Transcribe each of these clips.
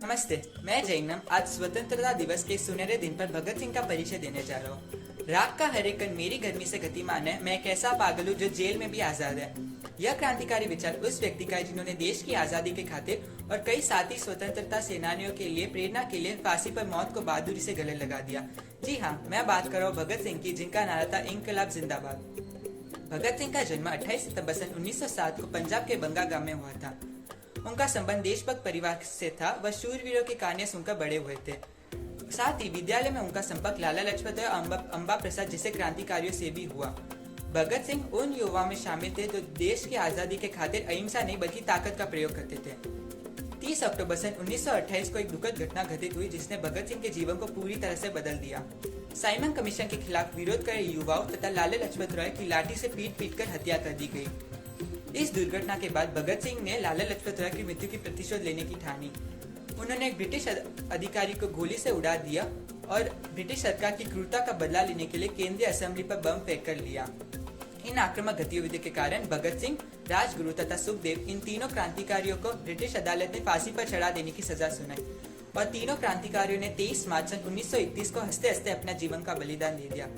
नमस्ते, मैं जैनम आज स्वतंत्रता दिवस के सुनहरे दिन पर भगत सिंह का परिचय देने जा रहा हूँ। राग का हर एक कण मेरी गर्मी से गतिमान है, मैं एक ऐसा पागल हूँ जो जेल में भी आजाद है। यह क्रांतिकारी विचार उस व्यक्ति का है जिन्होंने देश की आजादी के खातिर और कई साथी स्वतंत्रता सेनानियों के लिए प्रेरणा के लिए फांसी पर मौत को बहादुरी से गले लगा दिया। जी हाँ, मैं बात कर रहा हूँ भगत सिंह की, जिनका नारा था इंकलाब जिंदाबाद। भगत सिंह का जन्म 28 सितंबर सन 1907 को पंजाब के बंगा गांव में हुआ था। उनका संबंध देशभक्त परिवार से था। वह शूरवीरों की कहानियां सुनकर बड़े हुए थे। साथ ही विद्यालय में उनका संपर्क लाला लाजपत राय और अम्बा प्रसाद जैसे क्रांतिकारियों से भी हुआ। भगत सिंह उन युवाओं में शामिल थे जो देश की आजादी के खातिर अहिंसा नहीं बल्कि ताकत का प्रयोग करते थे। 30 अक्टूबर सन 1928 को एक दुखद घटना घटित हुई जिसने भगत सिंह के जीवन को पूरी तरह से बदल दिया। साइमन कमीशन के खिलाफ विरोध कर रहे युवाओं तथा लाला लाजपत राय की लाठी से पीट कर हत्या कर दी गई। इस दुर्घटना के बाद भगत सिंह ने लाला लाजपत राय की मृत्यु की प्रतिशोध लेने की ठानी। उन्होंने एक ब्रिटिश अधिकारी को गोली से उड़ा दिया और ब्रिटिश सरकार की क्रूरता का बदला लेने के लिए केंद्रीय असेंबली पर बम फेंक कर लिया। इन आक्रामक गतिविधियों के कारण भगत सिंह, राजगुरु तथा सुखदेव, इन तीनों क्रांतिकारियों को ब्रिटिश अदालत ने फांसी पर चढ़ा देने की सजा सुनाई और तीनों क्रांतिकारियों ने 23 मार्च सन 1931 को हंसते हंसते अपना जीवन का बलिदान दे दिया।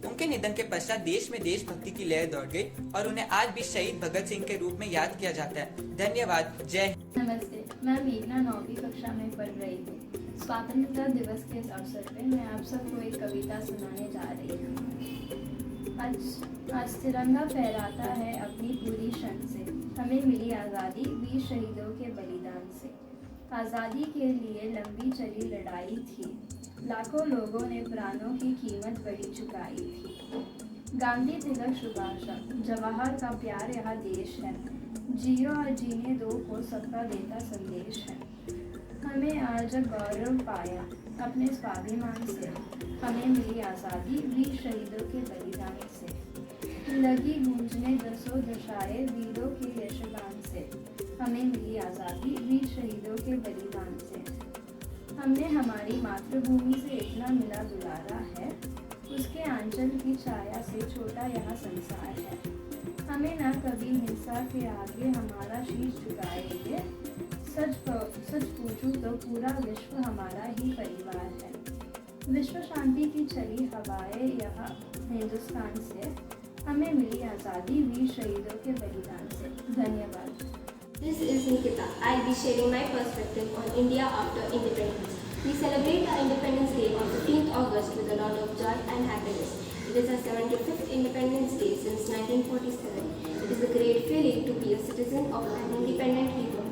उनके निधन के पश्चात देश में देशभक्ति की लहर दौड़ गई और उन्हें आज भी शहीद भगत सिंह के रूप में याद किया जाता है। धन्यवाद। जय। नमस्ते, मैं मेघना 9वीं कक्षा में पढ़ रही हूँ। स्वतंत्रता दिवस के इस अवसर पे मैं आप सबको एक कविता सुनाने जा रही हूँ। आज तिरंगा फहराता है अपनी पूरी शन से, हमें मिली आज़ादी वीर शहीदों के बलिदान से। आज़ादी के लिए लंबी चली लड़ाई थी, लाखों लोगों ने प्राणों की कीमत बड़ी चुकाई थी। गांधी, तिलक, सुभाष, जवाहर का प्यार यह देश है, जियो और जीने दो को सबका देता संदेश है। हमें आज गौरव पाया अपने स्वाभिमान से, हमें मिली आज़ादी वीर शहीदों के बलिदान से। लगी गूंजने दसों दशाएं वीरों के यशगान से, हमें मिली आज़ादी वीर शहीदों के बलिदान से। हमने हमारी मातृभूमि से इतना मिला दुलारा है, उसके आंचल की छाया से छोटा यह संसार है। हमें न कभी हिंसा के आगे हमारा शीश झुकाएंगे, सच पूछूं तो पूरा विश्व हमारा ही परिवार है। विश्व शांति की चली हवाएं यह हिंदुस्तान से, हमें मिली आज़ादी वीर शहीदों के बलिदान से। धन्यवाद। This is Nikita. I'll be sharing my perspective on India after independence. We celebrate our Independence Day on 15th August with a lot of joy and happiness. It is our 75th Independence Day since 1947. It is a great feeling to be a citizen of an independent republic.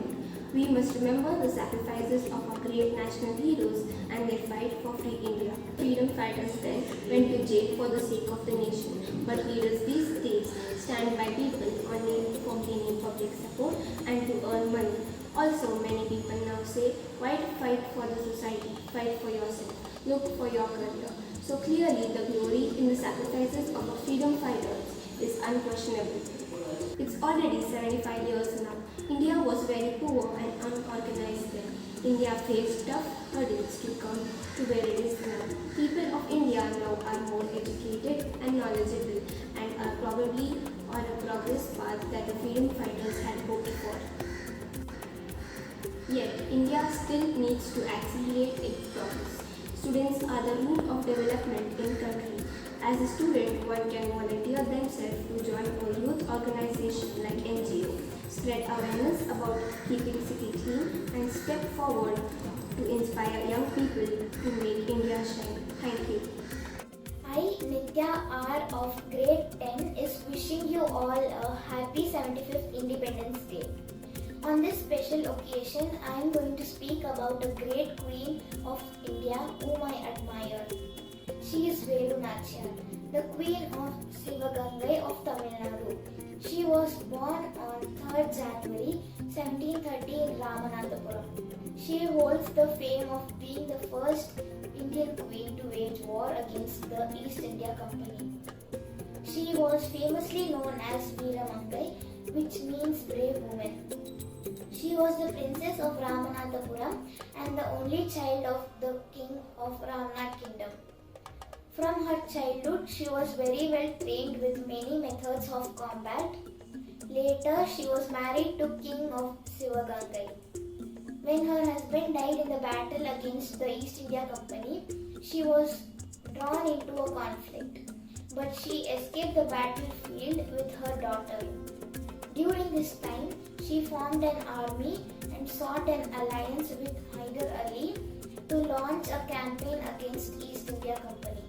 We must remember the sacrifices of our great national heroes and their fight for free India. Freedom fighters then went to jail for the sake of the nation, but leaders these days stand by people only for gaining public support and to earn money. Also, many people now say, why to fight for the society? Fight for yourself. Look for your career. So clearly, the glory in the sacrifices of our freedom fighters is unquestionable. It's already 75 years now. India was very poor and unorganized then. India faced tough hurdles to come to where it is now. People of India now are more educated and knowledgeable and are probably on a progress path that the freedom fighters had hoped for. Yet, India still needs to accelerate its progress. Students are the root of development in country. As a student, one can volunteer themselves to join a youth organization like NGO, spread awareness about keeping city clean, and step forward to inspire young people to make India shine. Thank you. I, Nitya R of grade 10 is wishing you all a happy 75th Independence Day. On this special occasion, I am going to speak about a great queen of India whom I admire. She is Velu Nachiyar, the queen of Sivagangai of Tamil Nadu. She was born on 3rd January 1730 in Ramanathapuram. She holds the fame of being the first Indian queen to wage war against the East India Company. She was famously known as Veeramangai, which means brave woman. She was the princess of Ramanathapuram and the only child of the king of Ramnath kingdom. From her childhood, she was very well trained with many methods of combat. Later, she was married to King of Sivagangai. When her husband died in the battle against the East India Company, she was drawn into a conflict, but she escaped the battlefield with her daughter. During this time, she formed an army and sought an alliance with Hyder Ali to launch a campaign against East India Company.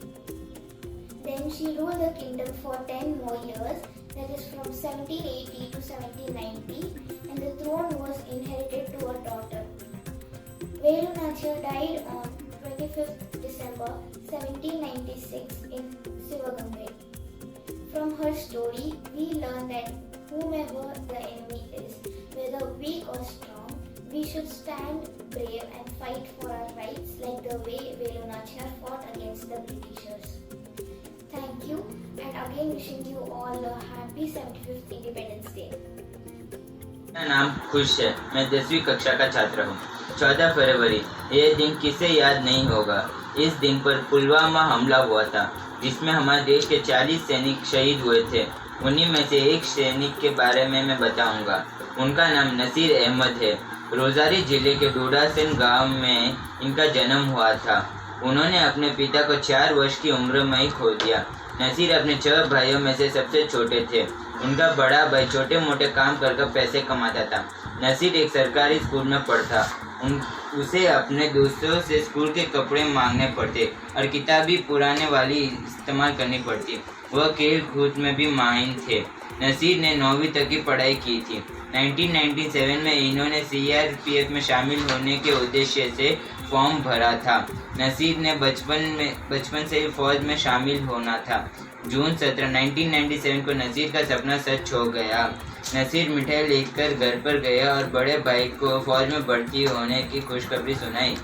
Then she ruled the kingdom for 10 more years, that is from 1780 to 1790, and the throne was inherited to her daughter. Velu Nachiyar died on 25th December 1796 in Sivagangai. From her story, we learn that whomever the enemy is, whether weak or strong, we should stand brave and fight for our rights like the way Velu Nachiyar fought against the Britishers. Thank you, and again wishing you all a happy 75th Independence Day. मेरा नाम खुश है। मैं 10वीं कक्षा का छात्र हूँ। 14 फरवरी, यह दिन किसे याद नहीं होगा। इस दिन पर पुलवामा हमला हुआ था, जिसमें हमारे देश के 40 सैनिक शहीद हुए थे। उन्हीं में से एक सैनिक के बारे में मैं बताऊंगा। उनका नाम नसीर अहमद है। रोजारी जिले के डोडासन गांव में इनका जन्म हुआ था। उन्होंने अपने पिता को 4 वर्ष की उम्र में ही खो दिया। नसीर अपने 6 भाइयों में से सबसे छोटे थे। उनका बड़ा भाई छोटे मोटे काम कर पैसे कमाता था। नसीर एक सरकारी स्कूल में पढ़ता। उसे अपने दोस्तों से स्कूल के कपड़े मांगने पड़ते और किताबी पुराने वाली इस्तेमाल करनी पड़ती। वह खेल कूद में भी माहिर थे। नसीर ने 9वीं तक की पढ़ाई की थी। 1997 में इन्होंने CRPF में शामिल होने के उद्देश्य से फॉर्म भरा था। नसीर ने बचपन से ही फौज में शामिल होना था। जून 17, 1997 को नसीर का सपना सच हो गया। नसीर मिठाई लेकर घर पर गया और बड़े भाई को फौज में भर्ती होने की खुशखबरी सुनाई।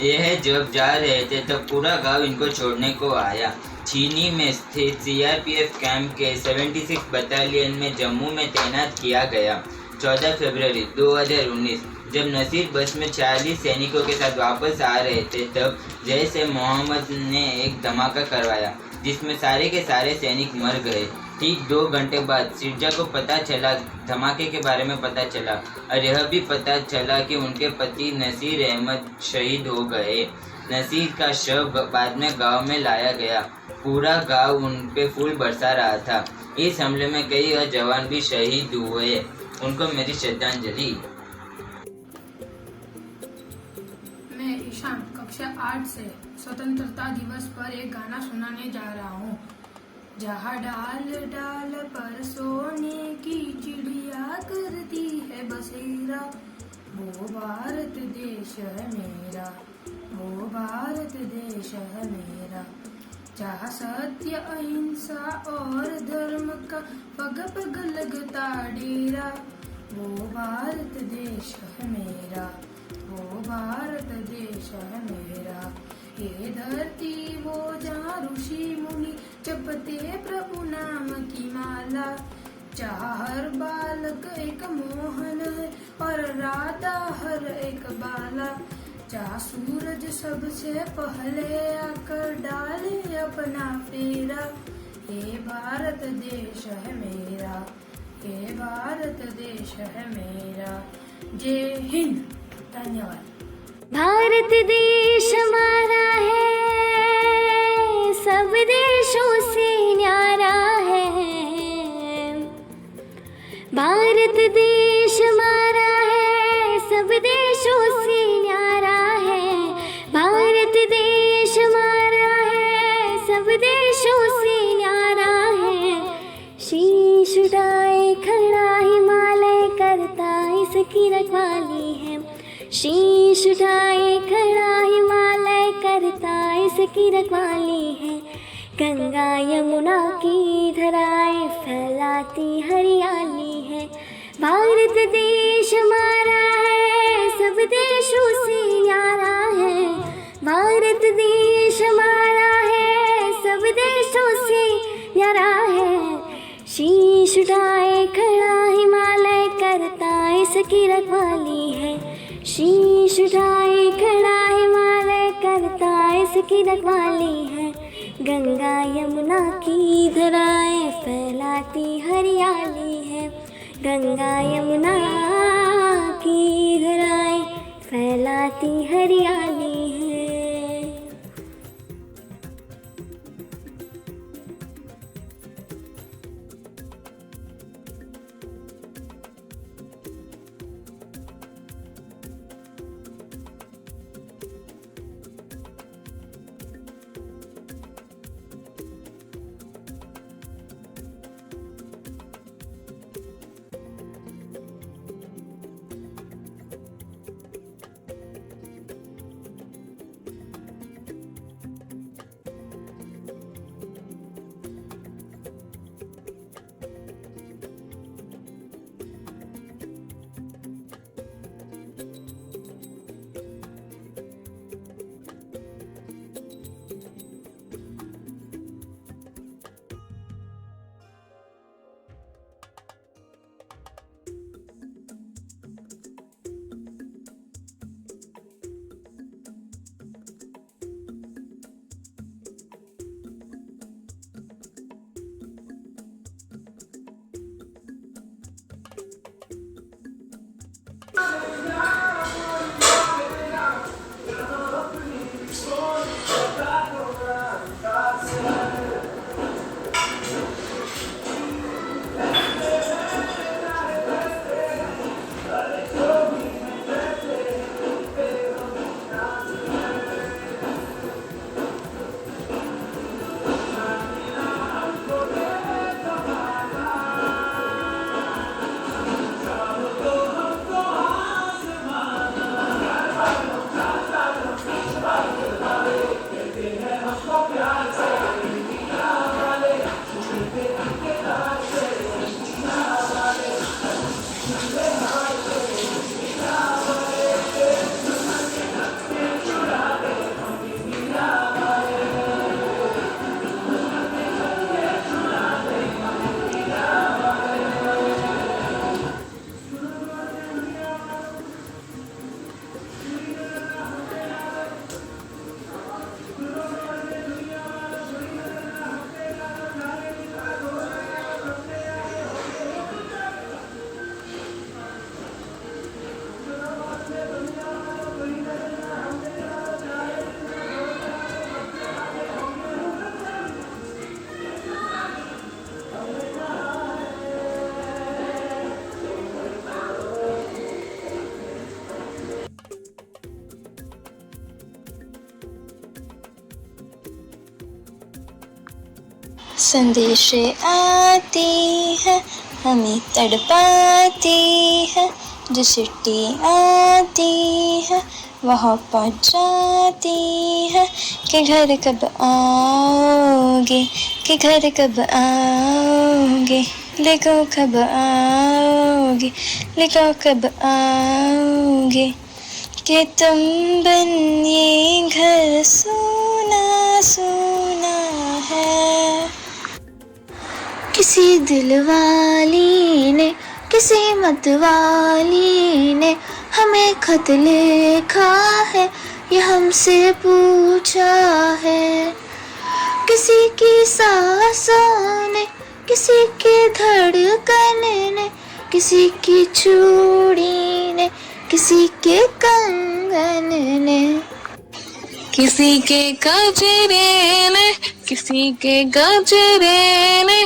यह जब जा रहे थे तब पूरा गांव इनको छोड़ने को आया। चीनी में स्थित CRPF कैंप के 76 बटालियन में जम्मू में तैनात किया गया। 14 फरवरी 2019 जब नसीर बस में 40 सैनिकों के साथ वापस आ रहे थे, तब जैश ए मोहम्मद ने एक धमाका करवाया, जिसमें सारे के सारे सैनिक मर गए। ठीक 2 घंटे बाद सिरजा को पता चला, धमाके के बारे में पता चला और यह भी पता चला कि उनके पति नसीर अहमद शहीद हो गए। नसीर का शव बाद में गांव में लाया गया। पूरा गांव उन पे फूल बरसा रहा था। इस हमले में कई और जवान भी शहीद हुए। उनको मेरी श्रद्धांजलि। मैं ईशान कक्षा 8 से स्वतंत्रता दिवस पर एक गाना सुनाने जा रहा हूँ। जहाँ डाल डाल पर सोने की चिड़िया करती है बसेरा, वो भारत देश है मेरा, वो भारत देश है मेरा। जहाँ सत्य अहिंसा और धर्म का पग पग लगता डेरा, वो भारत देश है मेरा, वो भारत देश है मेरा। ये धरती वो जहाँ ऋषि मुनि जपते प्रभु नाम की माला, जहाँ हर बालक एक मोहन है और राधा हर एक बाला, जहाँ सूरज सबसे पहले आकर डाले अपना फेरा। ये भारत देश है मेरा, ये भारत देश है मेरा। जय हिंद। धन्यवाद। भारत देश हमारा है, सब देशों से न्यारा है। भारत देश हमारा है, सब देशों से न्यारा है। भारत देश हमारा है, सब देशों से न्यारा है। शीश उठाए खड़ा हिमालय करता इसकी रखवाली है। शीश उठाए खड़ा हिमालय करता इसकी रखवाली है। गंगा यमुना की धराएं फैलाती हरियाली है। भारत देश हमारा है, सब देशों से न्यारा है। भारत देश हमारा है, सब देशों से न्यारा है। शीश उठाए खड़ा हिमालय करता इसकी रखवाली है। शीश उठाए खड़ा हिमालय करता इसकी रखवाली है। गंगा यमुना की धराएं फैलाती हरियाली है। गंगा यमुना की धराएं फैलाती हरियाली है। संदेशे आती है हमें तड़पाती है, जो चिट्ठी आती है वह पहुँच जाती है कि घर कब आओगे, कि घर कब आओगे, लिखो कब आओगे, लिखो कब आओगे, कि तुम बिन ये घर सोना सोना है। किसी दिलवाली ने, किसी मतवाली ने हमें खत लिखा है, ये हमसे पूछा है। किसी की सांसों ने, किसी की धड़कन ने, किसी की चूड़ी ने, किसी के कंगन ने, किसी के गजरे ने, किसी के गजरे ने,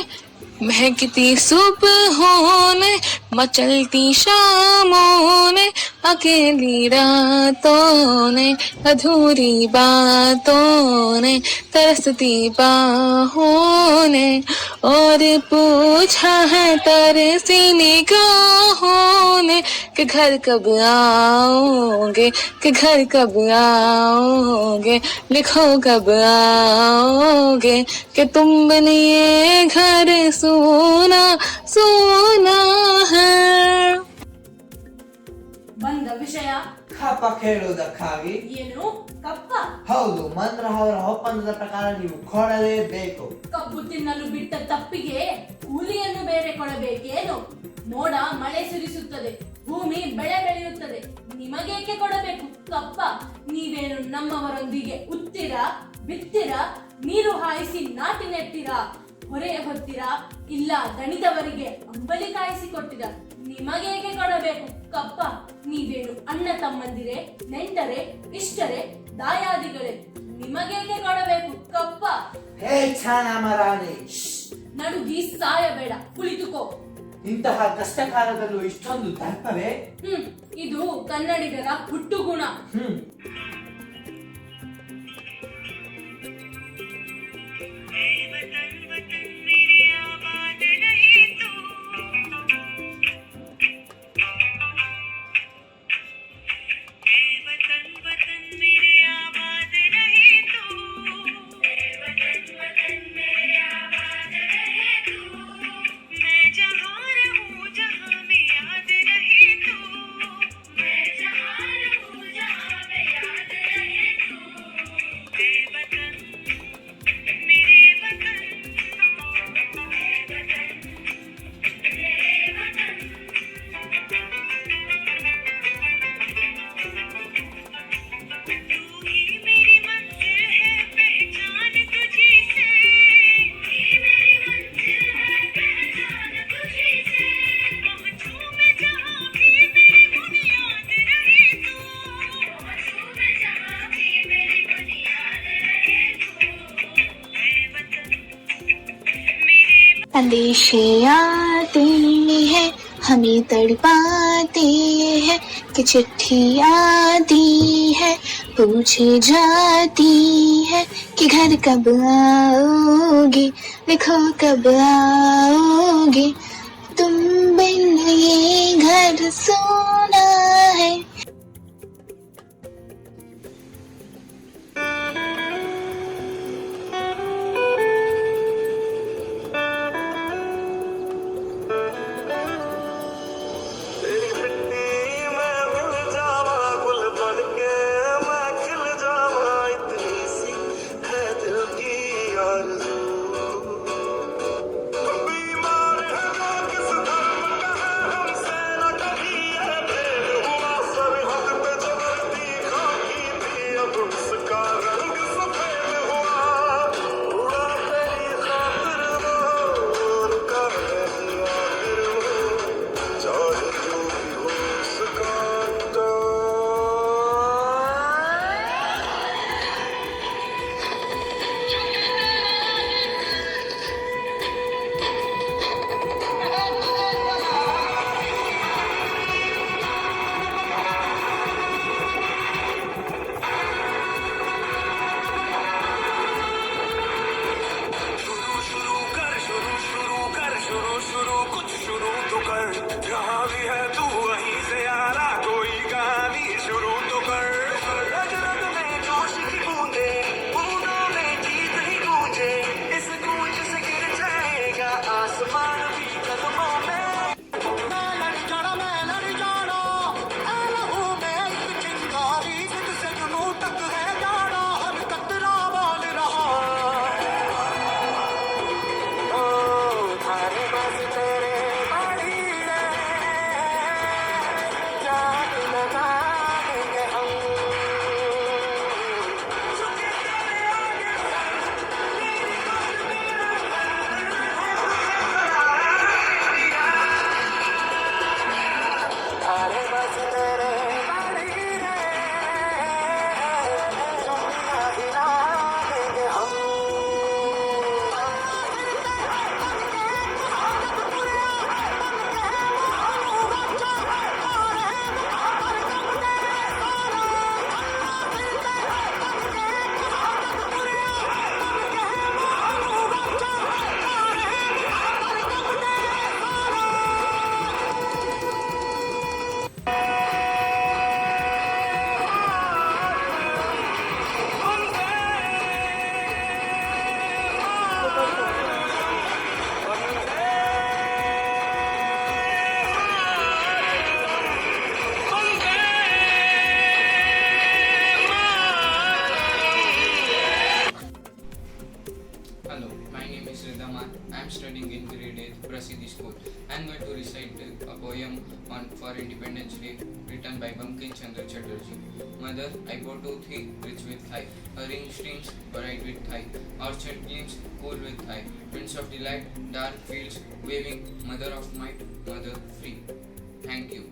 महकती सुबहों ने, मचलती शामों ने, अकेली रातों ने, अधूरी बातों ने, तरसती बाहों ने, और पूछा है तरसी निगाहों ने कि घर कब आओगे, कि घर कब आओगे, लिखो कब आओगे, कि तुम बिन ये घर सोना सोना है। ಬಂದ ವಿಷಯ ಕಪ್ಪ ಕೇಳುವುದಕ್ಕಾಗಿ ಏನು? ಕಪ್ಪ? ಹೌದು, ಮಂತ್ರ ಅವರ ಒಪ್ಪಂದದ ಪ್ರಕಾರ ನೀವು ಕೊಡಲೇಬೇಕು. ಕಬ್ಬು ತಿನ್ನಲು ಬಿಟ್ಟ ತಪ್ಪಿಗೆ ಕೂಲಿಯನ್ನು ಬೇರೆ ಕೊಡಬೇಕೇನು? ಮೋಡ ಮಳೆ ಸುರಿಸುತ್ತದೆ, ಭೂಮಿ ಬೆಳೆ ಬೆಳೆಯುತ್ತದೆ, ನಿಮಗೇಕೆ ಕೊಡಬೇಕು ಕಪ್ಪ? ನೀವೇನು ನಮ್ಮವರೊಂದಿಗೆ ಉತ್ತೀರಾ, ಬಿತ್ತೀರಾ, ನೀರು ಹಾಯಿಸಿ ನಾಟಿ ನೆಟ್ಟಿರಾ? ಹೊರೆ ಹೊತ್ತೀರಾ ಇಲ್ಲ ದಣಿದವರಿಗೆ ಅಂಬಲಿ ಕಾಯಿಸಿಕೊಟ್ಟಿರ ನಿಮಗೇಕೆ ಕೊಡಬೇಕು ಕಪ್ಪ? ನೀವೇನು ಅಣ್ಣ ತಮ್ಮಂದಿರೇ, ನೆಂಟರೇ, ಇಷ್ಟರೇ, ದಾಯಾದಿಗಳೇ, ನಿಮಗೇಕೆ ಕೊಡಬೇಕು ಕಪ್ಪ? ಹೇ ಛಾನಾಮರಾಣಿ, ನಡುಗಿ ಸಾಯಬೇಡ, ಕುಳಿತುಕೋ. ಇಂತಹ ಕಷ್ಟಕಾಲದಲ್ಲೂ ಇಷ್ಟೊಂದು ದರ್ಪವೇ? ಇದು ಕನ್ನಡಿಗರ ಹುಟ್ಟು ಗುಣ. अंदेशे आते हैं हमें तड़पाते हैं कि चिट्ठी आती है पूछे जाती है कि घर कब आओगे, देखो कब आओगे, तुम बिन ये घर सोना है। I am studying in grade 8 Prasiddhi School. I am going to recite a poem for Independence Day written by Bankim Chandra Chatterjee. Mother, I bought 2 3 rich with thigh, orange streams bright with thigh, orchard gleams cool with thigh, winds of delight, dark fields waving, mother of might, mother free. Thank you.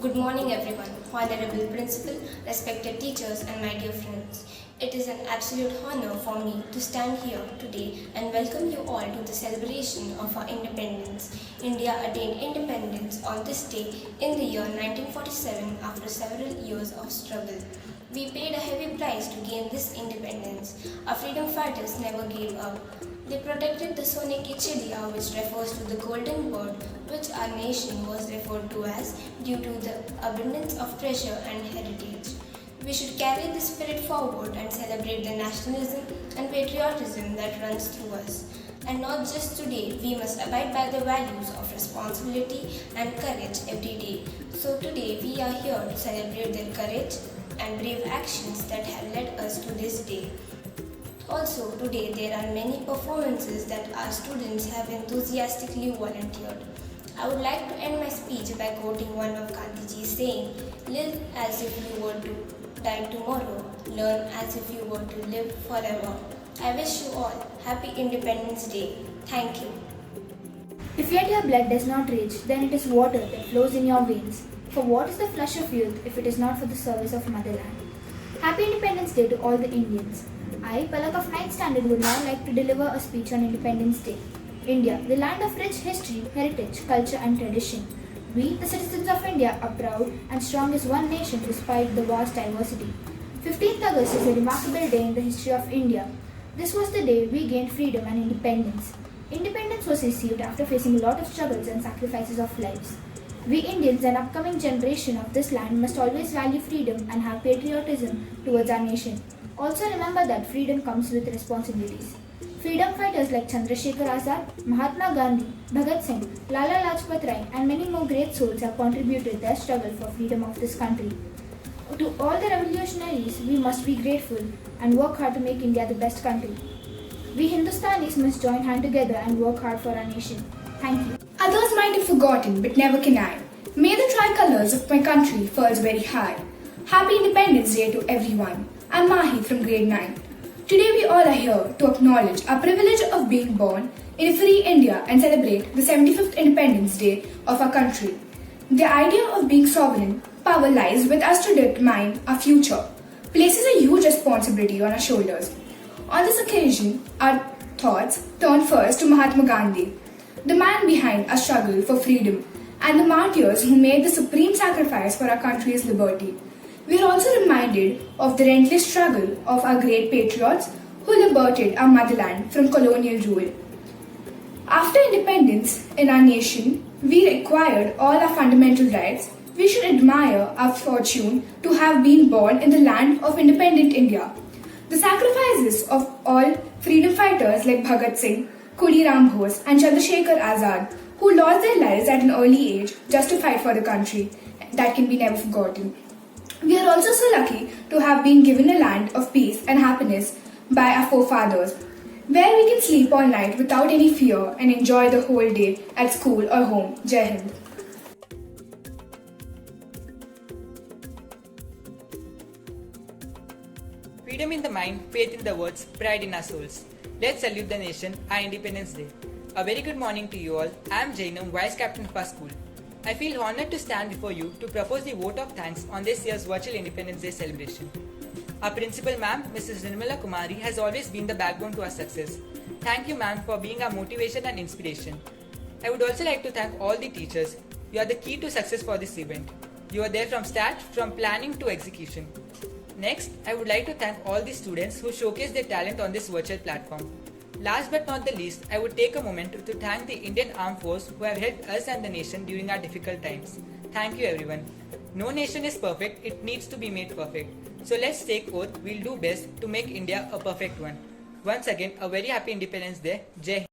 Good morning everyone, Honorable Principal, respected teachers and my dear friends. It is an absolute honor for me to stand here today and welcome you all to the celebration of our independence. India attained independence on this day in the year 1947 after several years of struggle. We paid a heavy price to gain this independence. Our freedom fighters never gave up. They protected the Sone ki Chidiya, which refers to the golden bird, which our nation was referred to as due to the abundance of treasure and heritage. We should carry this spirit forward and celebrate the nationalism and patriotism that runs through us. And not just today, we must abide by the values of responsibility and courage every day. So today we are here to celebrate their courage and brave actions that have led us to this day. Also, today there are many performances that our students have enthusiastically volunteered. I would like to end my speech by quoting one of Gandhiji's saying, "Live as if you were to die tomorrow, learn as if you were to live forever." I wish you all Happy Independence Day. Thank you. If yet your blood does not rage, then it is water that flows in your veins. For what is the flush of youth if it is not for the service of motherland? Happy Independence Day to all the Indians. I, Palak of 9th Standard, would now like to deliver a speech on Independence Day. India, the land of rich history, heritage, culture and tradition. We, the citizens of India, are proud and strong as one nation despite the vast diversity. 15th August is a remarkable day in the history of India. This was the day we gained freedom and independence. Independence was received after facing a lot of struggles and sacrifices of lives. We Indians and upcoming generation of this land must always value freedom and have patriotism towards our nation. Also remember that freedom comes with responsibilities. Freedom fighters like Chandrasekhar Azad, Mahatma Gandhi, Bhagat Singh, Lala Lajpat Rai and many more great souls have contributed their struggle for freedom of this country. To all the revolutionaries, we must be grateful and work hard to make India the best country. We Hindustanis must join hand together and work hard for our nation. Thank you. Others might have forgotten, but never can I. May the tricolors of my country falls very high. Happy Independence Day to everyone. I'm Mahi from grade 9. Today we all are here to acknowledge our privilege of being born in a free India and celebrate the 75th Independence Day of our country. The idea of being sovereign power lies with us to determine our future, places a huge responsibility on our shoulders. On this occasion, our thoughts turn first to Mahatma Gandhi, the man behind our struggle for freedom and the martyrs who made the supreme sacrifice for our country's liberty. We are also reminded of the relentless struggle of our great patriots who liberated our motherland from colonial rule. After independence in our nation, we acquired all our fundamental rights. We should admire our fortune to have been born in the land of independent India. The sacrifices of all freedom fighters like Bhagat Singh, Khudiram Bose and Chandrasekhar Azad, who lost their lives at an early age just to fight for the country, that can be never forgotten. We are also so lucky to have been given a land of peace and happiness by our forefathers, where we can sleep all night without any fear and enjoy the whole day at school or home. Jai Hind. Freedom in the mind, faith in the words, pride in our souls. Let's salute the nation, our Independence Day. A very good morning to you all. I am Jainam, Vice Captain of our school. I feel honoured to stand before you to propose the vote of thanks on this year's virtual Independence Day celebration. Our principal ma'am, Mrs. Nirmala Kumari, has always been the backbone to our success. Thank you ma'am for being our motivation and inspiration. I would also like to thank all the teachers. You are the key to success for this event. You are there from start, from planning to execution. Next, I would like to thank all the students who showcase their talent on this virtual platform. Last but not the least, I would take a moment to thank the Indian Armed Force who have helped us and the nation during our difficult times. Thank you everyone. No nation is perfect, it needs to be made perfect. So let's take oath, we'll do best to make India a perfect one. Once again, a very happy Independence Day. Jai Hind.